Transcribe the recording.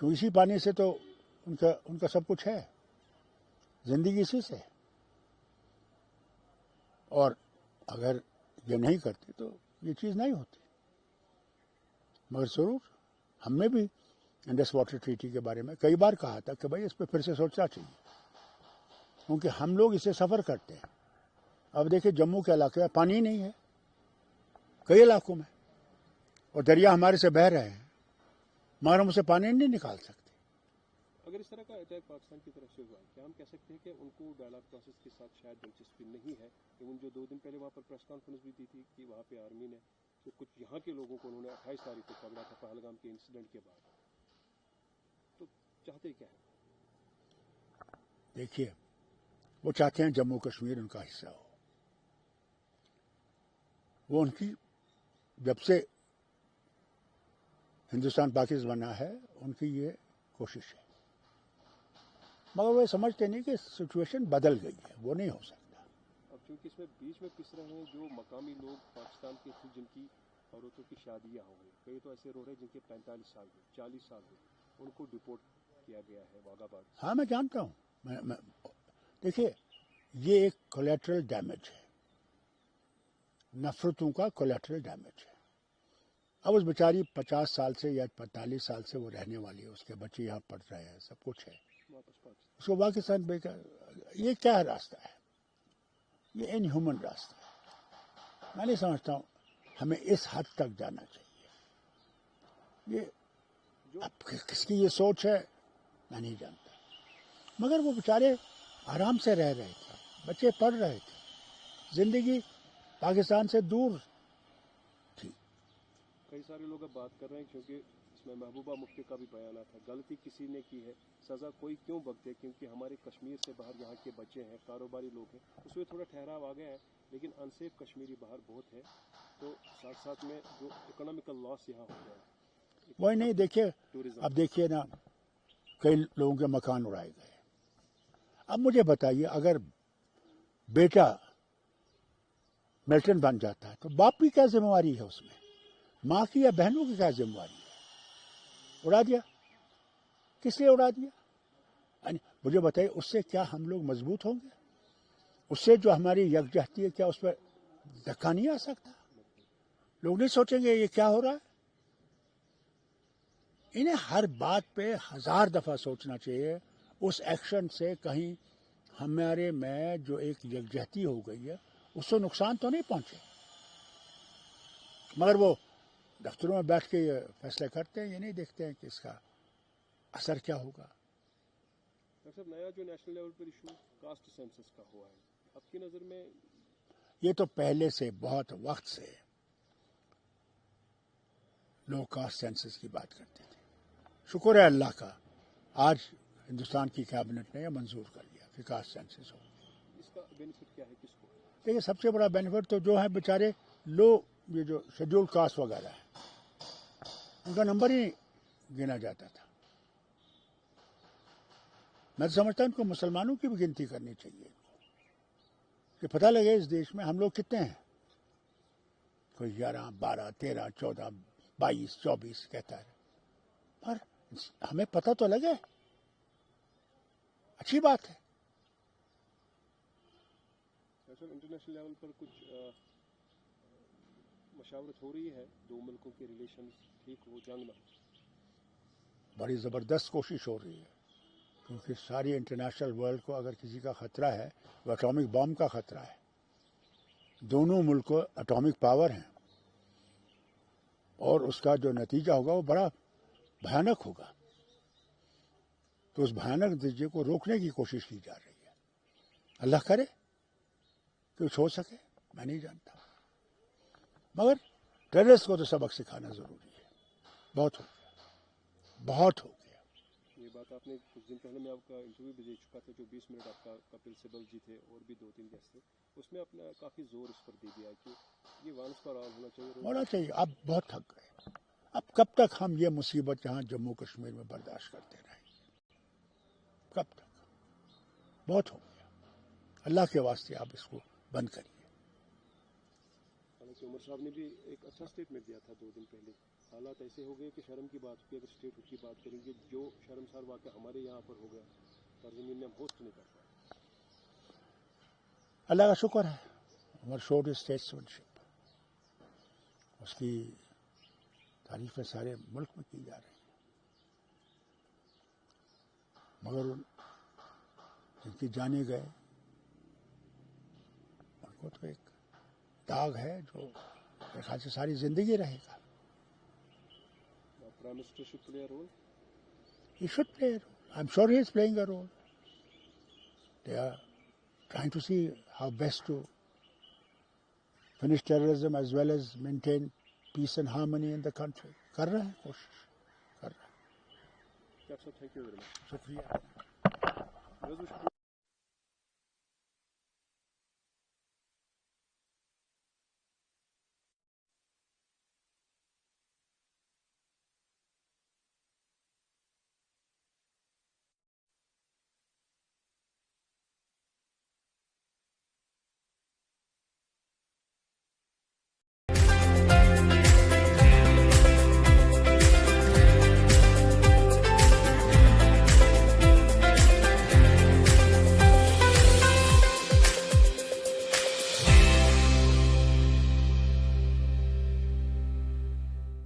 کیوں اسی پانی سے تو ان کا سب کچھ ہے، زندگی اسی سے، اور اگر یہ نہیں کرتے تو یہ چیز نہیں ہوتی. مگر ضرور ہم نے بھی انڈس واٹر ٹریٹی کے بارے میں کئی بار کہا تھا کہ بھائی اس پہ پھر سے سوچنا چاہیے، کیونکہ ہم لوگ اسے سفر کرتے ہیں. اب دیکھیں جموں کے علاقے میں پانی نہیں ہے، کئی علاقوں میں، اور دریا ہمارے سے بہہ رہے ہیں، مگر ہم اسے پانی نہیں نکال سکتے. اگر اس طرح کا اٹیک پاکستان کی طرف سے ہوا ہے، کیا ہم کہہ سکتے ہیں کہ ان کو ڈائلاگ پروسیس کے ساتھ شاید دلچسپی نہیں ہے؟ ان جو 2 دن پہلے وہاں پر پریس کانفرنس بھی دی تھی کہ وہاں پہ آرمی نے تو کچھ یہاں کے لوگوں کو انہوں نے 28 تاریخ کو پکڑا تھا پہلگام کے انسیڈنٹ کے بعد، تو چاہتے کیا ہے؟ دیکھیے وہ چاہتے ہیں جموں کشمیر ان کا حصہ ہو. وہ ان کی جب سے ہندوستان پاکستان بنا ہے ان کی یہ کوشش ہے، مگر وہ سمجھتے نہیں کہ سچویشن بدل گئی ہے، وہ نہیں ہو سکتا. اب چونکہ اس میں بیچ میں پس رہے ہیں جو مقامی لوگ پاکستان کے تھے جن کی عورتوں کی شادیاں ہو گئی، کئی تو ایسے رو رہے جن کے 45 سال ہوئے، 40 سال ہوئے، ان کو ڈپورٹ کیا گیا ہے واگا بارڈر سے. ہاں میں جانتا ہوں. دیکھیے یہ ایک کولیٹرل ڈیمیج ہے، نفرتوں کا کولیٹرل ڈیمیج ہے. اب اس بیچاری 50 سال سے یا 45 سال سے وہ رہنے والی ہے، اس کے بچے یہاں پڑھ رہے ہیں، سب کچھ ہے، واپس پاکستان اس کو پاکستان یہ کیا راستہ ہے؟ یہ ان ہیومن راستہ ہے. میں نہیں سمجھتا ہوں ہمیں اس حد تک جانا چاہیے. یہ جو اب کس کی یہ سوچ ہے میں نہیں جانتا، مگر وہ بیچارے آرام سے رہ رہے تھے، بچے پڑھ رہے تھے، زندگی پاکستان سے دور تھی. کئی سارے لوگ اب بات کر رہے ہیں کیونکہ اس میں محبوبہ مفتی کا بھی بیانات ہے، غلطی کسی نے کی ہے سزا کوئی کیوں بگتے، کیونکہ ہمارے کشمیر سے باہر یہاں کے بچے ہیں، کاروباری لوگ ہیں، اس میں تھوڑا ٹھہراؤ آ گیا ہے لیکن انسیف کشمیری باہر بہت ہے، تو ساتھ ساتھ میں جو اکنامیکل لاس یہاں ہو گیا ہے. وہی نہیں. دیکھیے ٹورزم اب دیکھیے نا کئی لوگوں کے مکان اڑائے گئے. اب مجھے بتائیے اگر بیٹا ملٹن بن جاتا ہے تو باپ کی کیا ذمہ داری ہے اس میں؟ ماں کی یا بہنوں کی کیا ذمہ داری ہے؟ اڑا دیا. کس لیے اڑا دیا؟ یعنی مجھے بتائیے اس سے کیا ہم لوگ مضبوط ہوں گے؟ اس سے جو ہماری یکجہتی ہے کیا اس پہ دھکا نہیں آ سکتا؟ لوگ نہیں سوچیں گے یہ کیا ہو رہا ہے؟ انہیں ہر بات پہ 1000 دفعہ سوچنا چاہیے. اس ایکشن سے کہیں ہمارے میں جو ایک یکجہتی ہو گئی ہے اس سے نقصان تو نہیں پہنچے. مگر وہ دفتروں میں بیٹھ کے یہ فیصلے کرتے ہیں، یہ نہیں دیکھتے ہیں کہ اس کا اثر کیا ہوگا. ڈاکٹر صاحب نیا جو نیشنل لیول پر ایشو کاسٹ سینسس کا ہوا ہے، آپ کی نظر میں یہ تو پہلے سے بہت وقت سے لوگ کاسٹ سینسس کی بات کرتے تھے. شکر ہے اللہ کا آج ہندوستان کی کیبنٹ نے یہ منظور کر لیا کہ کاسٹ سینسس ہو. اس کا بینیفٹ کیا ہے کس کو؟ دیکھیے سب سے بڑا بینیفٹ تو جو ہے بیچارے لو یہ جو شیڈول کاسٹ وغیرہ ہے ان کا نمبر ہی گنا جاتا تھا. میں تو سمجھتا ہوں ان کو مسلمانوں کی بھی گنتی کرنی چاہیے کہ پتہ لگے اس دیش میں ہم لوگ کتنے ہیں. کوئی 11 12 13 14 22 24 کہتا ہے، پر ہمیں پتہ تو لگے. اچھی بات ہے. ڈاکٹر انٹرنیشنل لیول پر کچھ مشاورت ہو رہی ہے 2 ملکوں کے ریلیشنز ٹھیک ہو، جنگ نہ ہو؟ بڑی زبردست کوشش ہو رہی ہے کیونکہ ساری انٹرنیشنل ورلڈ کو اگر کسی کا خطرہ ہے وہ اٹامک بم کا خطرہ ہے. دونوں ملک کو اٹامک پاور ہیں اور اس کا جو نتیجہ ہوگا وہ بڑا بھیانک ہوگا. تو اس بھیانک نتیجے کو روکنے کی کوشش کی جا رہی ہے. اللہ کرے کہ کچھ ہو سکے، میں نہیں جانتا، مگر ٹیررسٹ کو تو سبق سکھانا ضروری ہے. بہت ہو گیا، بہت ہو گیا. یہ بات آپ نے کچھ دن پہلے میں آپ کا انٹرویو بھی دے چکا تھا جو 20 منٹ آپ کا کپل سبل جی تھے اور بھی 2-3 گیسٹ تھے، اس میں اپنا کافی زور اس پر دے دیا کہ یہ وانس فار آل ہونا چاہیے. ہونا چاہیے. اب بہت تھک گئے. اب کب تک ہم یہ مصیبت یہاں جموں کشمیر میں برداشت کرتے رہیں گے؟ کب تک؟ بہت ہو گیا. اللہ کے واسطے آپ اس کو بند کریے. حالانکہ عمر صاحب نے بھی ایک اچھا سٹیٹمنٹ دیا تھا 2 دن پہلے حالات ایسے ہو گئے کہ شرم کی بات ہوتی ہے. اگر اسٹیٹ کی بات کریں گے, جو شرمسار واقعہ ہمارے یہاں پر ہو گیا سرزمین میں, ہم ہوسٹ نہیں کر پائے. اللہ کا شکر ہے, عمر شوڈ اسٹیٹسمینشپ, اس کی تعریفیں سارے ملک میں کی جا رہی ہیں, مگر جن کی جانے گئے ان کو تو ایک داغ ہے جو میرے خیال سے ساری زندگی رہے گا. Prime minister should play a role. He should play a role. I'm sure he is playing a role. They are trying to see how best to finish terrorism as well as maintain peace and harmony in the country. کر رہے ہیں کوشش, کر رہے ہیں. Thank you very much. شکریہ.